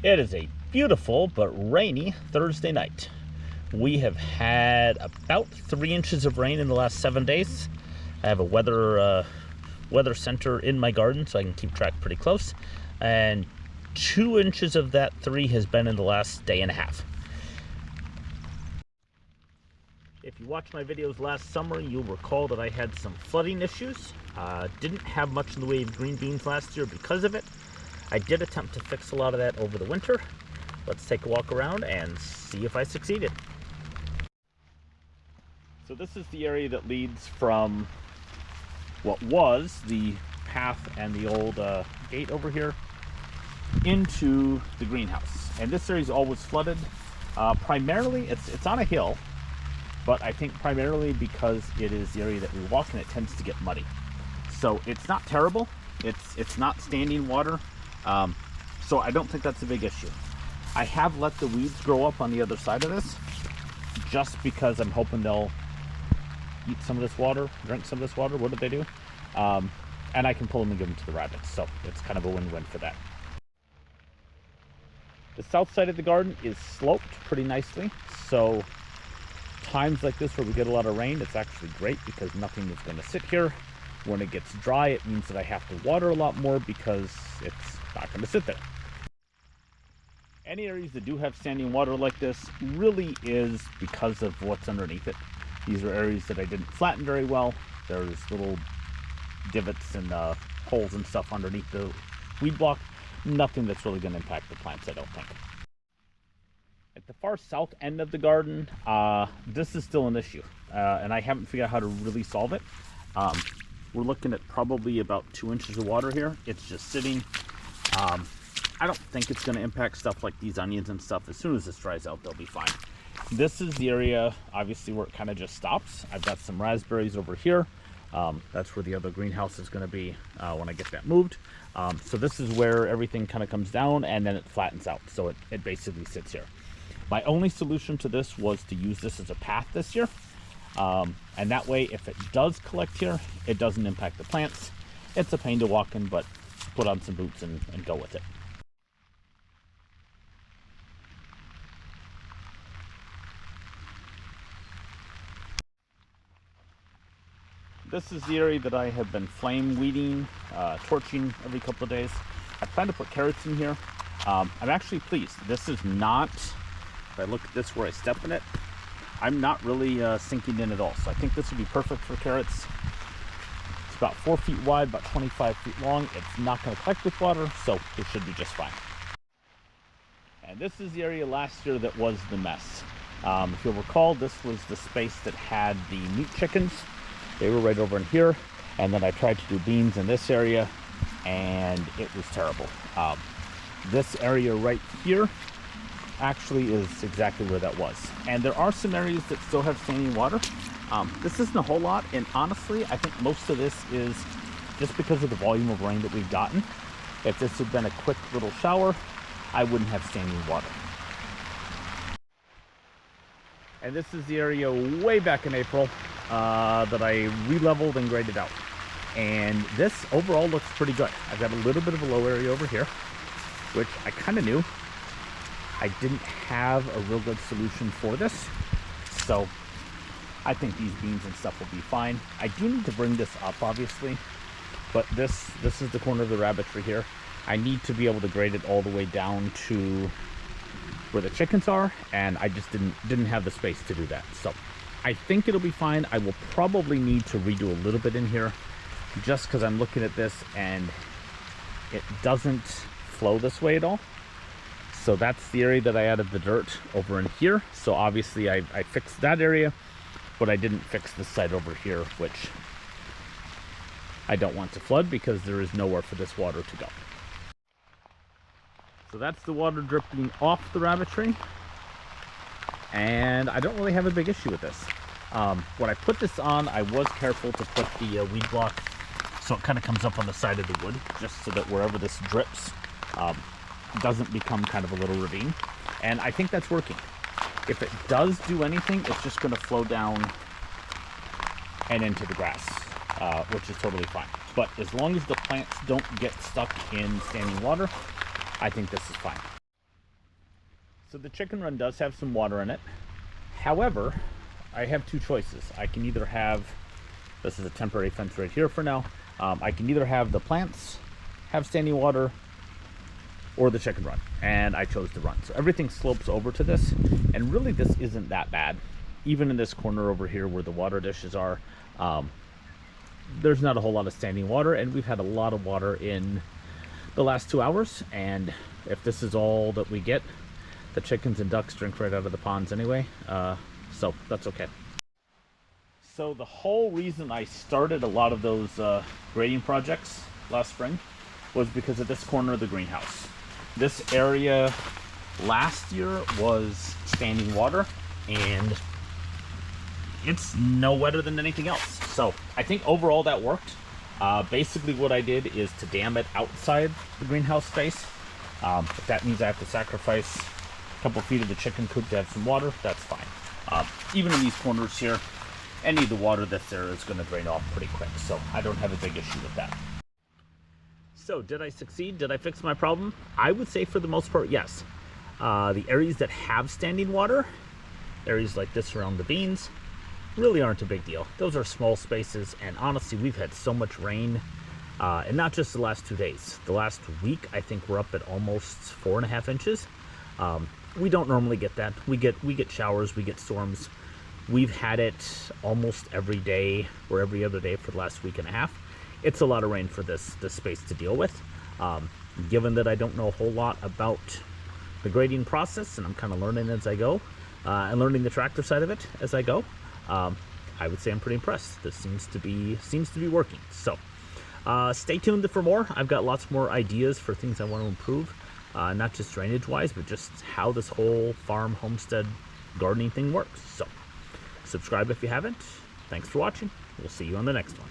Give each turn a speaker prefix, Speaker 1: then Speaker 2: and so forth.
Speaker 1: It is a beautiful but rainy Thursday night. We have had about 3 inches of rain in the last 7 days. I have a weather center in my garden, so I can keep track pretty close. And 2 inches of that 3 has been in the last day and a half. If you watched my videos last summer, you'll recall that I had some flooding issues. Didn't have much in the way of green beans last year because of it. I did attempt to fix a lot of that over the winter. Let's take a walk around and see if I succeeded. So this is the area that leads from what was the path and the old gate over here into the greenhouse. And this area is always flooded. Primarily, it's on a hill, but I think primarily because it is the area that we walk and it tends to get muddy. So it's not terrible. It's not standing water. So I don't think that's a big issue. I have let the weeds grow up on the other side of this just because I'm hoping they'll eat some of this water, drink some of this water. What did they do? And I can pull them and give them to the rabbits. So it's kind of a win-win for that. The south side of the garden is sloped pretty nicely. So times like this where we get a lot of rain, it's actually great because nothing is going to sit here. When it gets dry, it means that I have to water a lot more because it's not going to sit there. Any areas that do have standing water like this really is because of what's underneath it. These are areas that I didn't flatten very well. There's little divots and holes and stuff underneath the weed block. Nothing that's really going to impact the plants, I don't think. At the far south end of the garden, this is still an issue, and I haven't figured out how to really solve it. We're looking at probably about 2 inches of water here. It's just sitting. I don't think it's going to impact stuff like these onions and stuff. As soon as this dries out, they'll be fine. This is the area, obviously, where it kind of just stops. I've got some raspberries over here. That's where the other greenhouse is going to be when I get that moved. So this is where everything kind of comes down and then it flattens out. So it basically sits here. My only solution to this was to use this as a path this year. And that way, if it does collect here, it doesn't impact the plants. It's a pain to walk in, but put on some boots and go with it. This is the area that I have been flame weeding, torching every couple of days. I plan to put carrots in here. I'm actually pleased. This is not, if I look at this where I step in it, I'm not really sinking in at all. So I think this would be perfect for carrots. It's about 4 feet wide, about 25 feet long. It's not going to collect with water, so it should be just fine. And this is the area last year that was the mess. If you'll recall, this was the space that had the meat chickens. They were right over in here. And then I tried to do beans in this area, and it was terrible. This area right here actually is exactly where that was. And there are some areas that still have standing water. This isn't a whole lot, and honestly, I think most of this is just because of the volume of rain that we've gotten. If this had been a quick little shower, I wouldn't have standing water. And this is the area way back in April that I re-leveled and graded out. And this overall looks pretty good. I've got a little bit of a low area over here, which I kind of knew. I didn't have a real good solution for this, so I think these beans and stuff will be fine. I do need to bring this up, obviously, but this is the corner of the rabbitry here. I need to be able to grade it all the way down to where the chickens are, and I just didn't have the space to do that. So I think it'll be fine. I will probably need to redo a little bit in here, just because I'm looking at this and it doesn't flow this way at all. So that's the area that I added the dirt over in here. So obviously I fixed that area, but I didn't fix this side over here, which I don't want to flood because there is nowhere for this water to go. So that's the water dripping off the rabbitry. And I don't really have a big issue with this. When I put this on, I was careful to put the weed block so it kind of comes up on the side of the wood, just so that wherever this drips, doesn't become kind of a little ravine. And I think that's working. If it does do anything, it's just going to flow down and into the grass, which is totally fine. But as long as the plants don't get stuck in standing water, I think this is fine. So the chicken run does have some water in it. However, I have two choices. I can either have, this is a temporary fence right here for now. I can either have the plants have standing water or the chicken run, and I chose the run. So everything slopes over to this, and really this isn't that bad. Even in this corner over here where the water dishes are, there's not a whole lot of standing water, and we've had a lot of water in the last 2 hours, and if this is all that we get, the chickens and ducks drink right out of the ponds anyway, so that's okay. So the whole reason I started a lot of those grading projects last spring was because of this corner of the greenhouse. This area last year was standing water, and it's no wetter than anything else. So I think overall that worked. Basically what I did is to dam it outside the greenhouse space. If that means I have to sacrifice a couple feet of the chicken coop to have some water, that's fine. Even in these corners here, any of the water that's there is going to drain off pretty quick, so I don't have a big issue with that. So did I succeed? Did I fix my problem? I would say for the most part, yes. The areas that have standing water, areas like this around the beans, really aren't a big deal. Those are small spaces, and honestly, we've had so much rain, and not just the last 2 days. The last week, I think we're up at almost 4.5 inches. We don't normally get that. We get showers, we get storms. We've had it almost every day or every other day for the last week and a half. It's a lot of rain for this space to deal with. Given that I don't know a whole lot about the grading process, and I'm kind of learning as I go, and learning the tractor side of it as I go, I would say I'm pretty impressed. This seems to be working. So stay tuned for more. I've got lots more ideas for things I want to improve, not just drainage wise, but just how this whole farm homestead gardening thing works. So subscribe if you haven't. Thanks for watching. We'll see you on the next one.